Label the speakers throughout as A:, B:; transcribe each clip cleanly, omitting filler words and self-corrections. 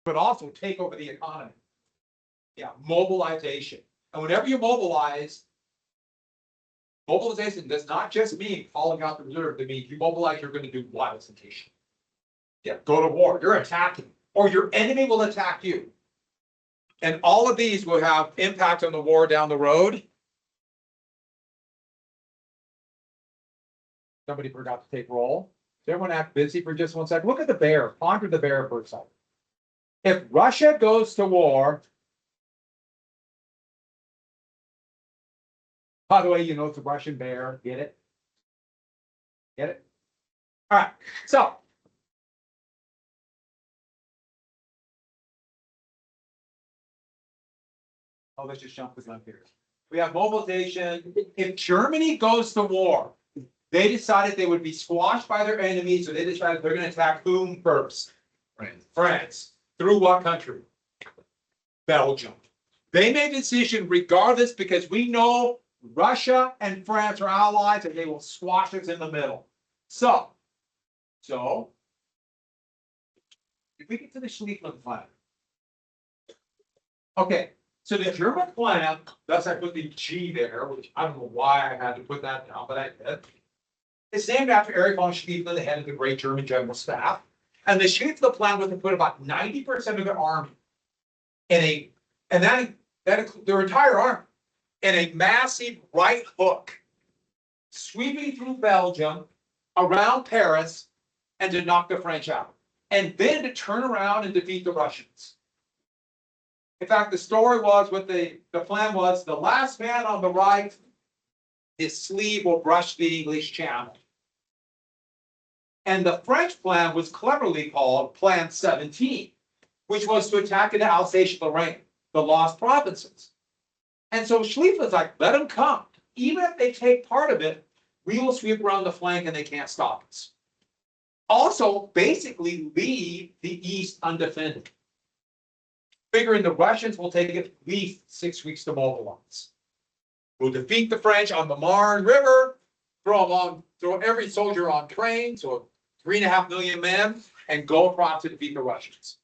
A: but also take over the economy. Yeah, mobilization. And whenever you mobilize, mobilization does not just mean calling out the reserve. It means you mobilize, you're going to do what? Yeah, go to war. You're attacking, or your enemy will attack you. And all of these will have impact on the war down the road. Somebody forgot to take roll. Does everyone act busy for just 1 second? Look at the bear. Ponder the bear for a second. If Russia goes to war, by the way, you know it's a Russian bear. Get it? Get it? All right. So let's just jump the gun here. We have mobilization. If Germany goes to war, they decided they would be squashed by their enemies, so they decided they're going to attack whom first? France. Through what country? Belgium. They made a decision regardless because we know Russia and France are allies and they will squash us in the middle. So if we get to the Schlieffen plan. Okay, so the German plan, thus I put the G there, which I don't know why I had to put that down, but I did. It's named after Erich von Schlieffen, the head of the great German general staff. And the Schlieffen plan was to put about 90% of their army in their entire army in a massive right hook, sweeping through Belgium, around Paris, and to knock the French out. And then to turn around and defeat the Russians. In fact, the story was what the plan was: the last man on the right, his sleeve will brush the English Channel. And the French plan was cleverly called Plan 17, which was to attack into Alsace-Lorraine, the lost provinces. And so Schlieffen's like, let them come. Even if they take part of it, we will sweep around the flank and they can't stop us. Also, basically leave the East undefended. Figuring the Russians will take at least 6 weeks to mobilize. We'll defeat the French on the Marne River, throw every soldier on trains, so 3.5 million men, and go across to defeat the Russians.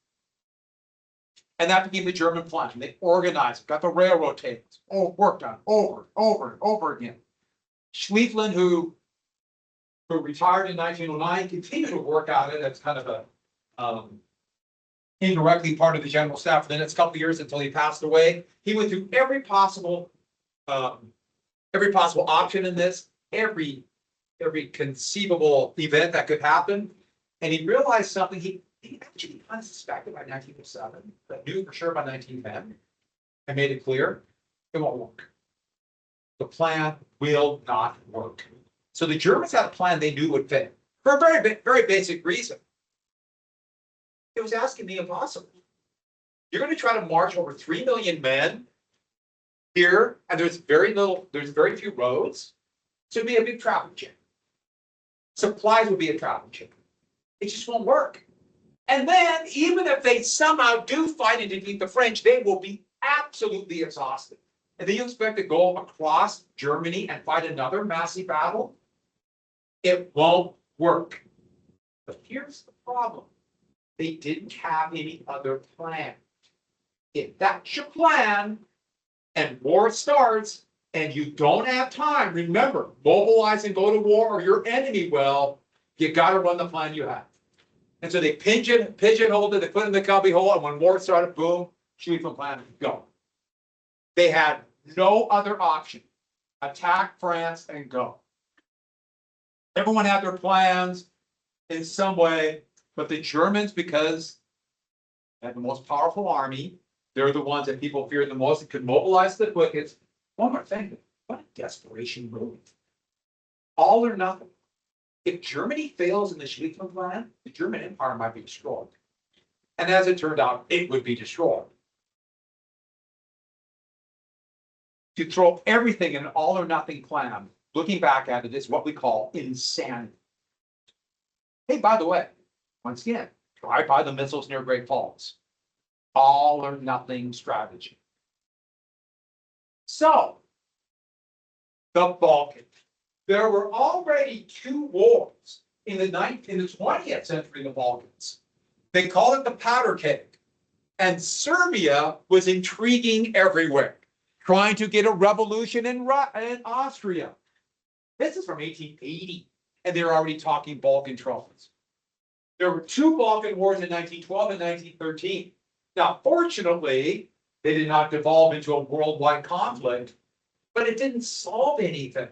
A: And that became the German plan. They organized it, got the railroad tables, worked on over and over again. Schlieffen, who retired in 1909, continued to work on it as kind of a indirectly part of the general staff for the next couple of years until he passed away. He went through every possible option in this, every conceivable event that could happen, and he realized something he actually unsuspected by 1907, but knew for sure by 1910, and made it clear: it won't work. The plan will not work. So the Germans had a plan they knew would fit for a very basic reason. It was asking the impossible. You're going to try to march over 3 million men here, and there's very few roads. So it'd be a big traffic jam. Supplies would be a traffic jam. It just won't work. And then, even if they somehow do fight and defeat the French, they will be absolutely exhausted. And then you expect to go across Germany and fight another massive battle? It won't work. But here's the problem. They didn't have any other plan. If that's your plan and war starts and you don't have time, remember, mobilize and go to war or your enemy will, you got to run the plan you have. And so they pigeonholed it, they put it in the cubby hole, and when war started, boom, Schlieffen plan, go. They had no other option. Attack France and go. Everyone had their plans in some way, but the Germans, because they had the most powerful army, they're the ones that people feared the most and could mobilize the quickest. One more thing, what a desperation move. All or nothing. If Germany fails in the Schlieffen plan, the German Empire might be destroyed. And as it turned out, it would be destroyed. To throw everything in an all or nothing plan, looking back at it, is what we call insanity. Hey, by the way, once again, try by the missiles near Great Falls. All or nothing strategy. So, the Balkans. There were already 2 wars in the 20th century in the Balkans. They call it the powder keg. And Serbia was intriguing everywhere, trying to get a revolution in Austria. This is from 1880, and they're already talking Balkan troubles. There were two Balkan wars in 1912 and 1913. Now, fortunately, they did not devolve into a worldwide conflict, but it didn't solve anything.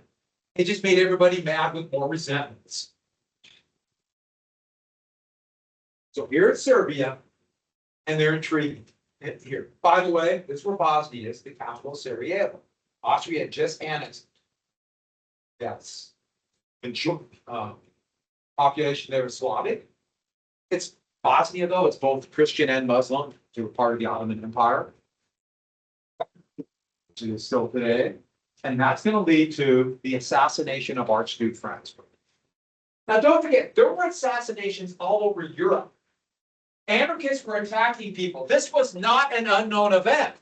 A: It just made everybody mad with more resentments. So here it's Serbia, and they're intrigued. Here, by the way, this is where Bosnia is, the capital of Sarajevo. Austria had just annexed. Yes. Population there is Slavic. It's Bosnia, though, it's both Christian and Muslim. They were part of the Ottoman Empire, which is still today. And that's going to lead to the assassination of Archduke Franz. Now, don't forget, there were assassinations all over Europe. Anarchists were attacking people. This was not an unknown event.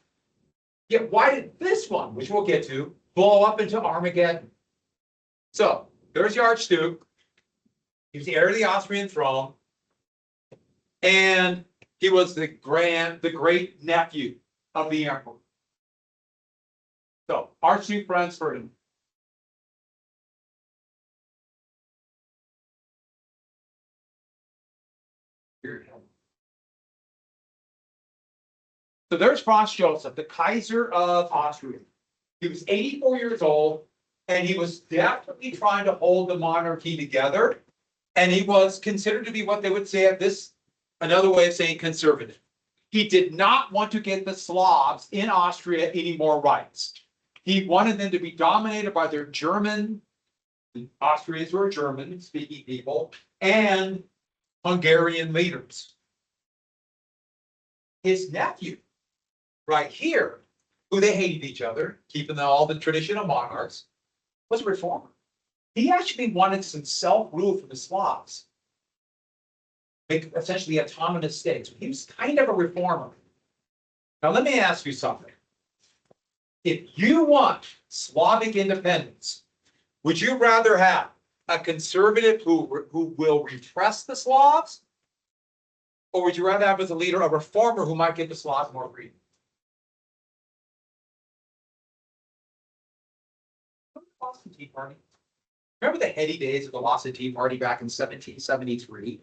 A: Yet why did this one, which we'll get to, blow up into Armageddon? So there's the Archduke. He was the heir to the Austrian throne. And he was the great nephew of the emperor. So Archduke Franz Ferdinand. So there's Franz Joseph, the Kaiser of Austria. He was 84 years old, and he was definitely trying to hold the monarchy together. And he was considered to be what they would say at this, another way of saying conservative. He did not want to get the Slavs in Austria any more rights. He wanted them to be dominated by their German, the Austrians were German-speaking people, and Hungarian leaders. His nephew, right here, who they hated each other, keeping all the traditional monarchs, was a reformer. He actually wanted some self-rule for the Slavs, make essentially autonomous states. He was kind of a reformer. Now, let me ask you something. If you want Slavic independence, would you rather have a conservative who will repress the Slavs, or would you rather have as a leader a reformer who might give the Slavs more freedom? Boston Tea Party. Remember the heady days of the Boston Tea Party back in 1773?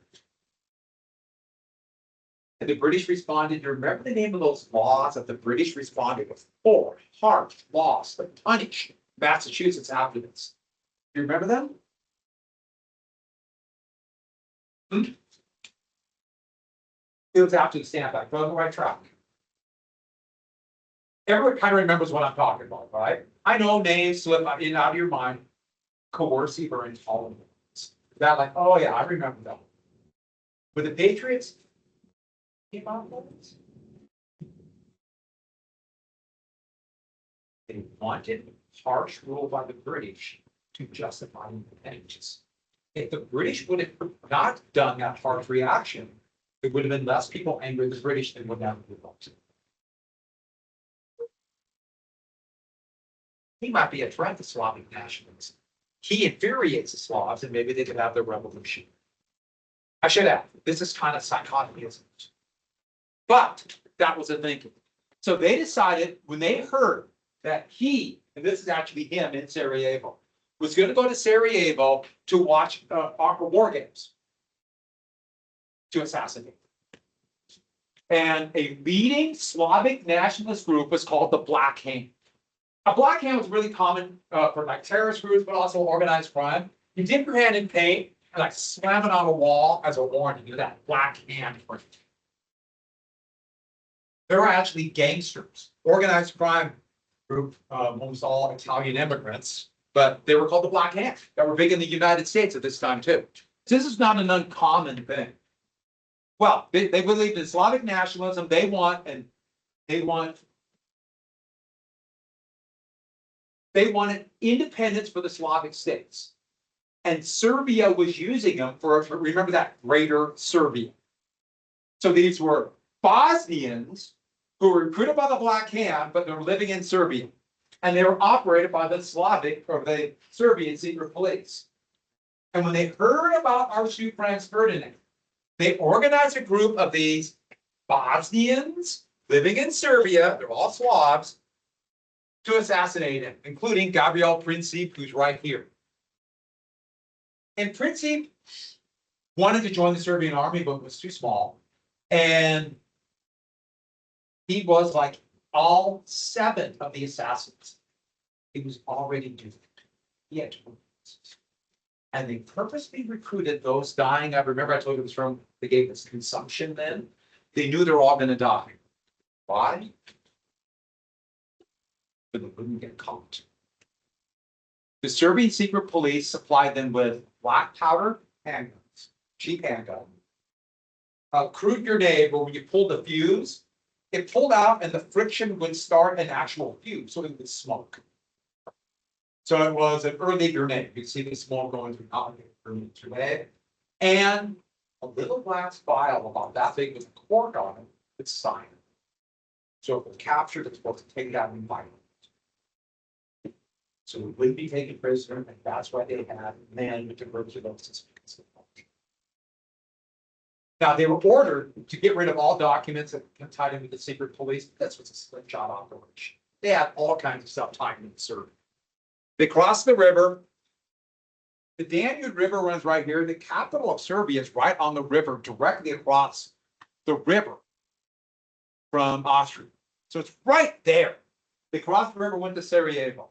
A: And the British responded. You remember the name of those laws that the British responded with? 4 harsh laws that punish Massachusetts after this. Do you remember them? It was after the Stamp Act. We're on the right track. Everyone kind of remembers what I'm talking about, right? I know names slip in and out of your mind. Coercive or intolerant. That like, oh yeah, I remember that. But the Patriots came out with it. They wanted harsh rule by the British to justify independence. If the British would have not done that harsh reaction, there would have been less people angry at the British than would have revolted. He might be a threat to Slavic nationalism. He infuriates the Slavs, and maybe they could have their revolution. I should add, this is kind of psychotic. But that was the thinking. So they decided when they heard that he, and this is actually him in Sarajevo, was going to go to Sarajevo to watch war games to assassinate. And a leading Slavic nationalist group was called the Black Hand. A Black Hand was really common for like terrorist groups, but also organized crime. You dip your hand in paint and like slam it on a wall as a warning. You know that Black Hand. There were actually gangsters, organized crime group, almost all Italian immigrants, but they were called the Black Hand. That were big in the United States at this time too. So this is not an uncommon thing. Well, they believe in Slavic nationalism. They wanted independence for the Slavic states. And Serbia was using them for remember that Greater Serbia. So these were Bosnians who were recruited by the Black Hand, but they were living in Serbia. And they were operated by the Slavic or the Serbian secret police. And when they heard about Archduke Franz Ferdinand, they organized a group of these Bosnians living in Serbia, they're all Slavs, to assassinate him, including Gabriel Princip, who's right here. And Princip wanted to join the Serbian army, but was too small. And he was like all 7 of the assassins. He was already doomed. He had to. And they purposely recruited those dying. I remember I told you this from, they gave this consumption then. They knew they were all going to die. Why? But they wouldn't get caught. The Serbian secret police supplied them with black powder, handguns, cheap handgun, a crude grenade where when you pulled the fuse, it pulled out and the friction would start an actual fuse, so it would smoke. So it was an early grenade. You can see the smoke going through today. And a little glass vial about that big with a cork on it, it's cyanide. So if it's captured, it's supposed to take it out and bite it. So we wouldn't be taken prisoner, and that's why they had men with tuberculosis. Now, they were ordered to get rid of all documents that tied in with the secret police. This was a slingshot operation. They had all kinds of stuff tied in with Serbia. They crossed the river. The Danube River runs right here. The capital of Serbia is right on the river, directly across the river from Austria. So it's right there. They crossed the river, went to Sarajevo.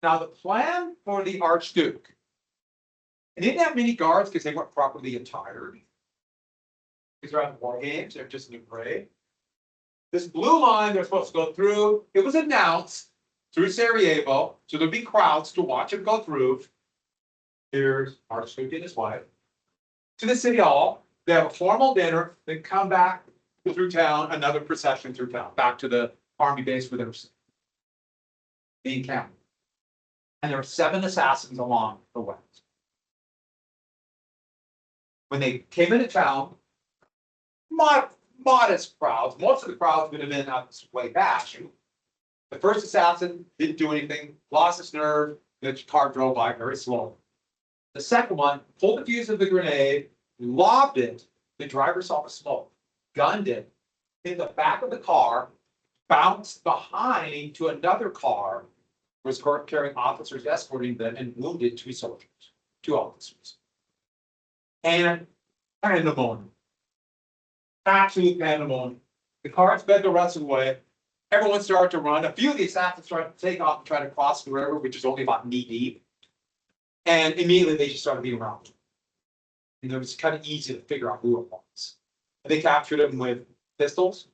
A: Now, the plan for the Archduke, and they didn't have many guards because they weren't properly attired. These are at war games, they're just in a parade. This blue line they're supposed to go through, it was announced through Sarajevo, so there'd be crowds to watch him go through. Here's Archduke and his wife. To the city hall, they have a formal dinner, then come back through town, another procession through town, back to the army base where they were being counted. And there were 7 assassins along the way. When they came into town, modest crowds, most of the crowds would have been out this way back. The first assassin didn't do anything, lost his nerve, the car drove by very slowly. The second one pulled the fuse of the grenade, lobbed it, the driver saw the smoke, gunned it, hit the back of the car, bounced behind to another car, was carrying officers escorting them, and wounded 2 soldiers, 2 officers. And pandemonium. Absolute pandemonium. The car sped the rest of the way. Everyone started to run. A few of the assassins started to take off and try to cross the river, which is only about knee deep. And immediately they just started being around. And it was kind of easy to figure out who it was. And they captured him with pistols,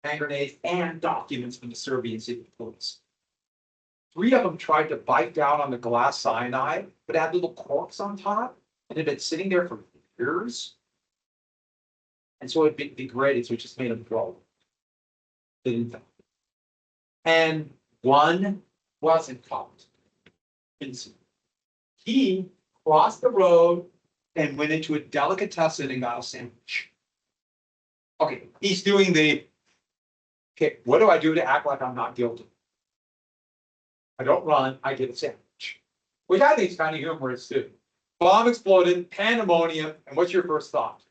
A: hand grenades, and documents from the Serbian secret police. 3 of them tried to bite down on the glass cyanide, but had little corks on top, and it had been sitting there for years. And so it degraded, so it just made them throw. They didn't die. And one wasn't caught. He crossed the road and went into a delicatessen and got a sandwich. Okay, he's doing the, okay, what do I do to act like I'm not guilty? I don't run, I get a sandwich. Which I think is kind of humorous too. Bomb exploded, pandemonium, and what's your first thought?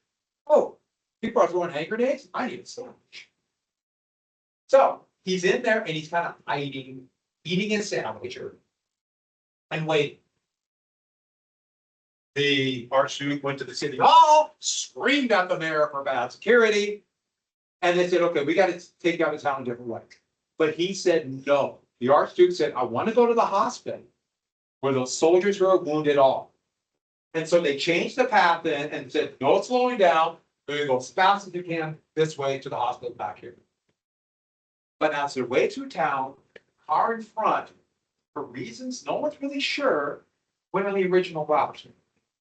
A: Oh, people are throwing hand grenades? I need a sandwich. So he's in there and he's kind of hiding, eating his sandwich and waiting. The Archduke went to the city hall, screamed at the mayor for bad security, and they said, okay, we got to take you out of town a different way. But he said no. The Archduke said, I want to go to the hospital where those soldiers who are wounded are. And so they changed the path then and said, no slowing down. We're going to go as fast as you can this way to the hospital back here. But as they're way through town, car in front, for reasons no one's really sure, went on the original route.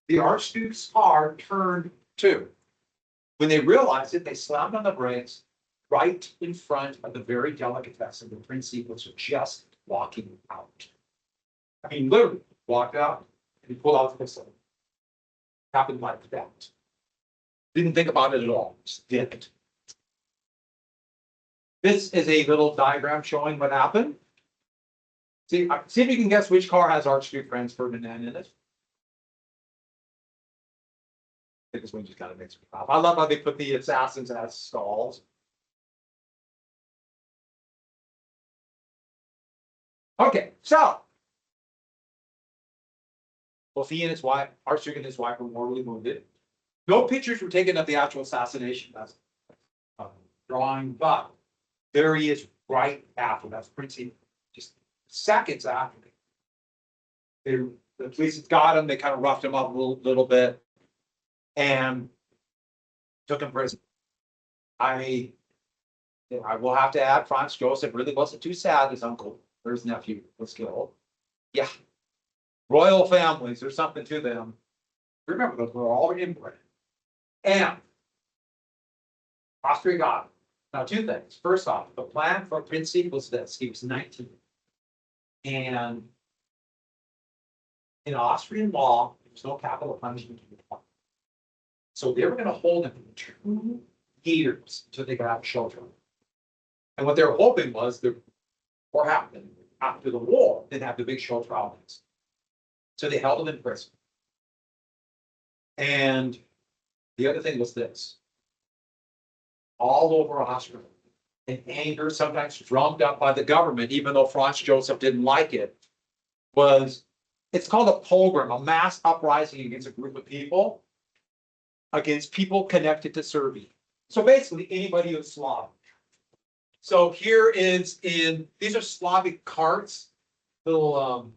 A: The Archduke's car turned too. When they realized it, they slammed on the brakes right in front of the very delicatessen. The Princip was just walking out. I mean, literally walked out and he pulled out the pistol. Happened like that. Didn't think about it at all, just did it. This is a little diagram showing what happened. See if you can guess which car has Archduke Franz Ferdinand in it. This one just kind of makes me laugh. I love how they put the assassins as stalls. Okay, so both he and his wife, Archduke and his wife, were mortally wounded. No pictures were taken of the actual assassination. That's drawing, but there he is right after. That's pretty just seconds after. The police had got him. They kind of roughed him up a little bit and took him to prison. I will have to add, Franz Joseph really wasn't too sad. His uncle, or his nephew, was killed. Yeah, royal families, there's something to them. Remember, those were all inbred. And Austria got him. Now, two things. First off, the plan for Principe was this: he was 19, and in Austrian law, there's no capital punishment. So they were going to hold him for 2 years until they could have children. And what they were hoping was that what happened after the war, they'd have the big show trial. So they held him in prison. And the other thing was this: all over Austria, in anger, sometimes drummed up by the government, even though Franz Joseph didn't like it, it's called a pogrom, a mass uprising against a group of people, against people connected to Serbia. So basically anybody who's Slavic. So here is these are Slavic carts, little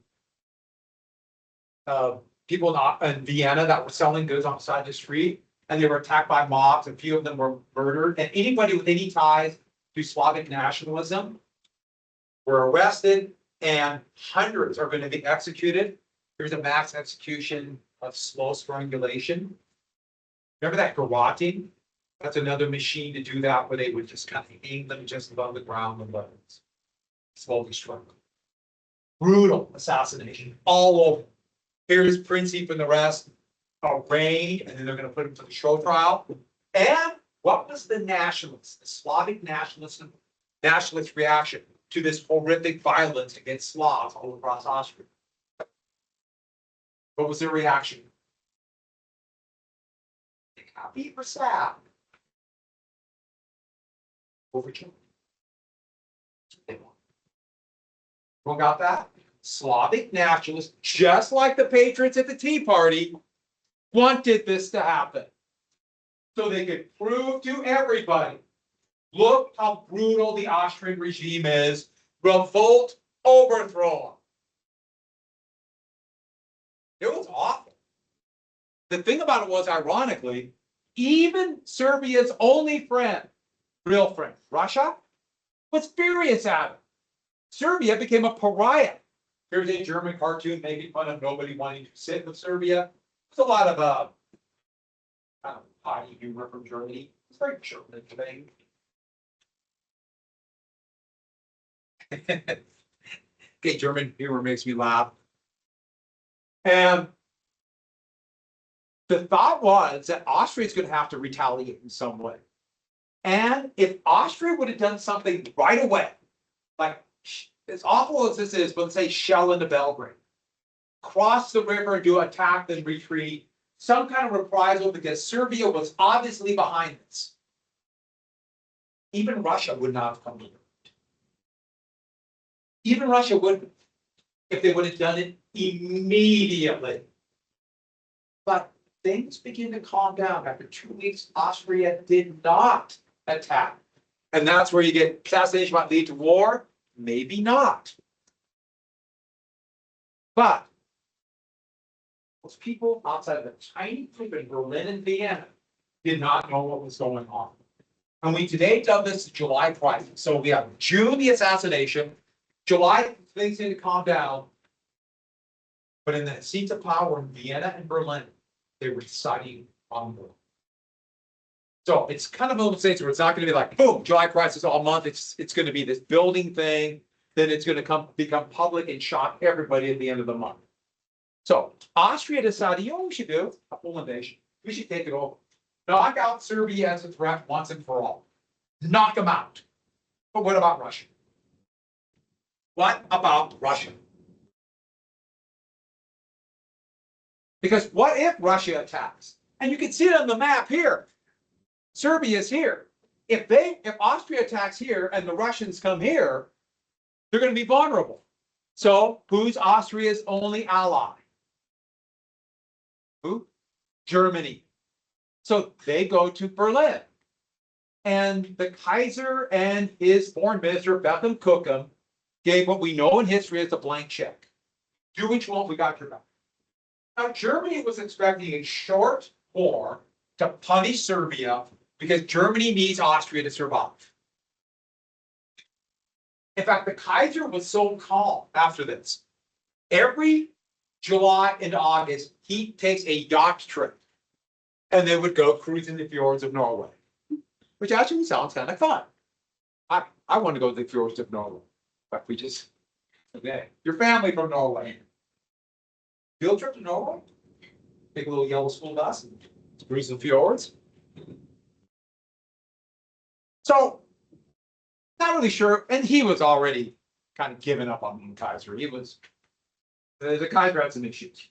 A: people in Vienna that were selling goods on the side of the street, and they were attacked by mobs. A few of them were murdered, and anybody with any ties to Slavic nationalism were arrested, and hundreds are going to be executed. There's a mass execution of slow strangulation. Remember that garroting? That's another machine to do that, where they would just kind of hang them just above the ground and let them slowly strangle. Brutal assassination all over. Here's Principe and the rest arraigned, and then they're going to put him to the show trial. And what was the Slavic nationalist reaction to this horrific violence against Slavs all across Austria? What was their reaction? Happy or sad? Overjoyed. Everyone got that? Slavic nationalists, just like the patriots at the Tea Party, wanted this to happen. So they could prove to everybody, look how brutal the Austrian regime is. Revolt, overthrow them. It was awful. The thing about it was, ironically, even Serbia's only friend, real friend, Russia, was furious at it. Serbia became a pariah. Here's a German cartoon making fun of nobody wanting to sit with Serbia. There's a lot of kind of potty humor from Germany. It's very German thing. Okay, German humor makes me laugh. And the thought was that Austria is going to have to retaliate in some way. And if Austria would have done something right away, like as awful as this is, but let's say shell into Belgrade, cross the river and do attack then retreat, some kind of reprisal, because Serbia was obviously behind this. Even Russia would not have come to it. Even Russia wouldn't, if they would have done it immediately. But things begin to calm down. After 2 weeks, Austria did not attack. And that's where you get assassination might lead to war. Maybe not. But those people outside of a tiny group in Berlin and Vienna did not know what was going on. And we today dub this the July crisis. So we have June, the assassination. July, things need to calm down. But in the seats of power in Vienna and Berlin, they were deciding on war. So it's kind of one of those things where it's not going to be like, boom, July crisis all month. It's going to be this building thing. Then it's going to become public and shock everybody at the end of the month. So Austria decided, you know what we should do? A full invasion. We should take it over. Knock out Serbia as a threat once and for all. Knock them out. But what about Russia? What about Russia? Because what if Russia attacks? And you can see it on the map here. Serbia is here. If Austria attacks here and the Russians come here, they're going to be vulnerable. So who's Austria's only ally? Who? Germany. So they go to Berlin. And the Kaiser and his foreign minister, Bethlen Cookham, gave what we know in history as a blank check. Do what you want, we got your back. Now, Germany was expecting a short war to punish Serbia because Germany needs Austria to survive. In fact, the Kaiser was so calm after this. Every July into August, he takes a yacht trip and they would go cruising the fjords of Norway, which actually sounds kind of fun. I want to go to the fjords of Norway, but we just, okay, your family from Norway. Field trip to Norway? Take a little yellow school bus and cruise the fjords. So, not really sure, and he was already kind of giving up on the Kaiser. He was, the Kaiser had some issues.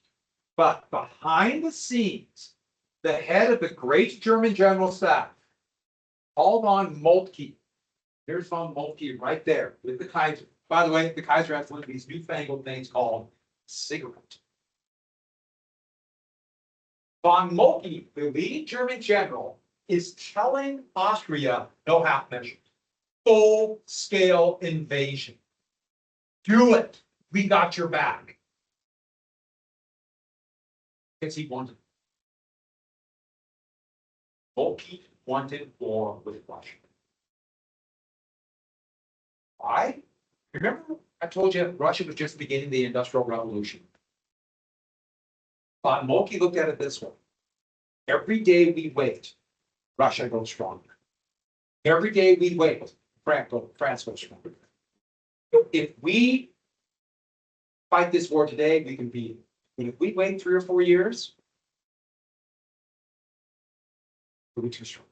A: But behind the scenes, the head of the great German general staff, Paul von Moltke, here's von Moltke right there with the Kaiser. By the way, the Kaiser has one of these newfangled things called cigarette. Von Moltke, the leading German general, is telling Austria no half measures. Full-scale invasion. Do it. We got your back. Because he wanted. Moltke wanted war with Russia. Why? Remember I told you Russia was just beginning the Industrial Revolution. Von Moltke looked at it this way. Every day we wait, Russia goes stronger. Every day we wait, France goes stronger. If we fight this war today, we can beat it. But if we wait 3 or 4 years, we'll be too strong.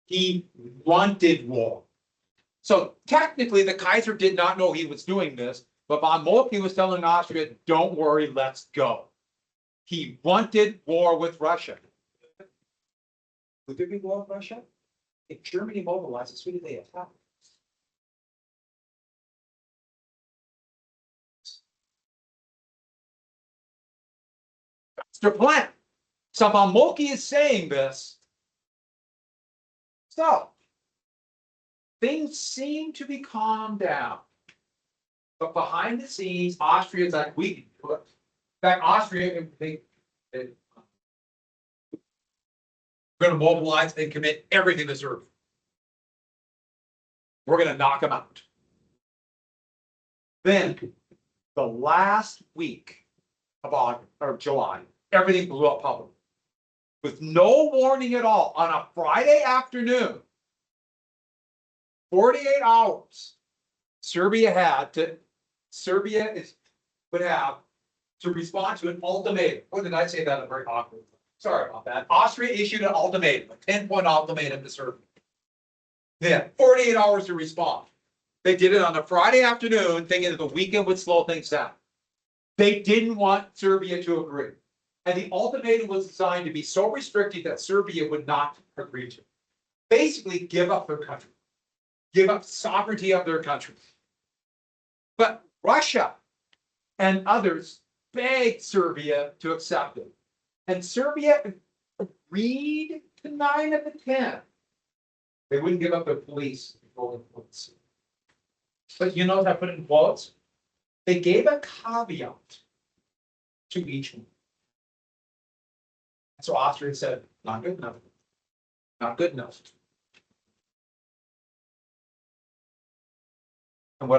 A: He wanted war. So technically, the Kaiser did not know he was doing this, but von Moltke was telling Austria, don't worry, let's go. He wanted war with Russia. Would there be war with Russia? If Germany mobilizes, who did they attack? That's their plan. So von Moltke is saying this. So things seem to be calmed down. But behind the scenes, Austria is like, we put. In fact, Austria, they're going to mobilize and commit everything to Serbia. We're going to knock them out. Then, the last week of August or July, everything blew up publicly. With no warning at all, on a Friday afternoon, 48 hours, Serbia would have to respond to an ultimatum. Or did I say that in a very awkward way? Sorry about that. Austria issued an ultimatum, a 10-point ultimatum to Serbia. Then 48 hours to respond. They did it on a Friday afternoon, thinking that the weekend would slow things down. They didn't want Serbia to agree. And the ultimatum was designed to be so restrictive that Serbia would not agree to. Basically, give up their country. Give up sovereignty of their country. But Russia and others begged Serbia to accept it. And Serbia agreed to 9 of the 10. They wouldn't give up their police. But you know what I put in quotes? They gave a caveat to each one. So Austria said, not good enough. Not good enough.